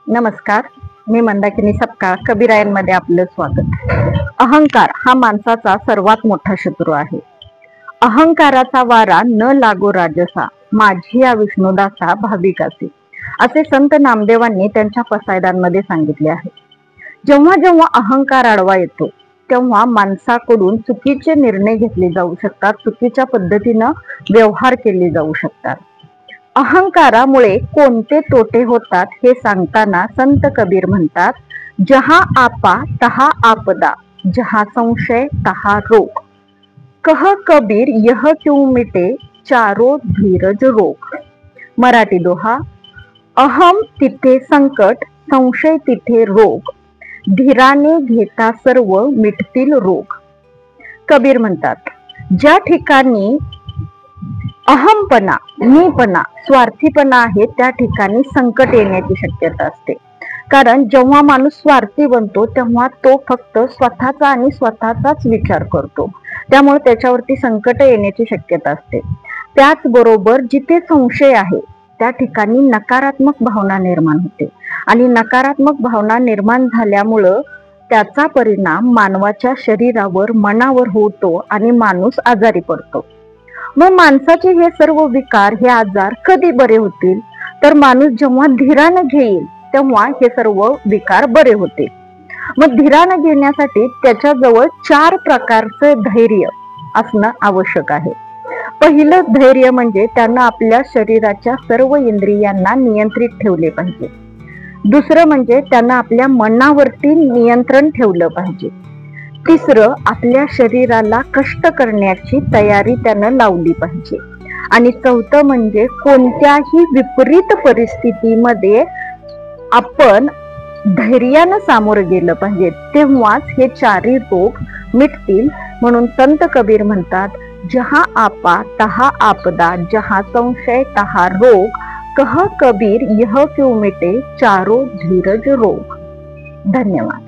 नमस्कार, मी मंदाकिनी सपकाळ. कबीरायांमध्ये आपलं स्वागत. अहंकार हा माणसाचा सर्वात मोठा शत्रू आहे. अहंकाराचा वारा न लागो राजसा, माझी या विष्णुदासा भाविकासी, असे संत नामदेवांनी त्यांच्या पसायदांमध्ये सांगितले आहे. जेव्हा जेव्हा अहंकार आडवा येतो तेव्हा माणसाकडून चुकीचे निर्णय घेतले जाऊ शकतात, चुकीच्या पद्धतीनं व्यवहार केले जाऊ शकतात. अहंकारामुळे कोणते तोटे होतात हे सांगताना संत कबीर म्हणतात, जहा आपा तहा आपदा, जहा संशय तहा रोग, कह कबीर यह क्यों मिटे, चारो धीरज रोग. मराठी दोहा. अहम तिथे संकट, संशय तिथे रोग, धीराने घेता सर्व मिटतील रोग. कबीर म्हणतात, ज्या ठिकाणी अहमपणा, मीपणा, स्वार्थीपणा आहे त्या ठिकाणी संकट येण्याची शक्यता असते. कारण जेव्हा माणूस स्वार्थी बनतो तेव्हा तो फक्त स्वतःचा आणि स्वतःचाच विचार करतो, त्यामुळे त्याच्यावरती संकट येण्याची शक्यता असते. त्याचबरोबर जिथे संशय आहे त्या ठिकाणी नकारात्मक भावना निर्माण होते आणि नकारात्मक भावना निर्माण झाल्यामुळं त्याचा परिणाम मानवाच्या शरीरावर, मनावर होतो आणि माणूस आजारी पडतो. मग माणसाचे हे सर्व विकार, हे आजार कधी बरे होतील? तर माणूस जेव्हा धीरानं घेईल तेव्हा हे सर्व विकार बरे होतील. मग धीरानं घेण्यासाठी त्याच्याजवळ 4 प्रकारचं धैर्य असणं आवश्यक आहे. पहिलं धैर्य म्हणजे त्यानं आपल्या शरीराच्या सर्व इंद्रियांना नियंत्रित ठेवले पाहिजे. दुसरं म्हणजे त्यानं आपल्या मनावरती नियंत्रण ठेवलं पाहिजे. तिसरं, आपल्या शरीराला कष्ट करण्याची तयारी त्यानं लावली पाहिजे. आणि चौथं म्हणजे कोणत्याही विपरीत परिस्थितीमध्ये आपण धैर्यानं सामोरं गेलं पाहिजे, तेव्हाच हे 4ही रोग मिटतील. म्हणून संत कबीर म्हणतात, जहा आपा तहा आपदा, जहा संशय तहा रोग, कह कबीर यह क्यों मिटे, चारो धीरज रोग. धन्यवाद.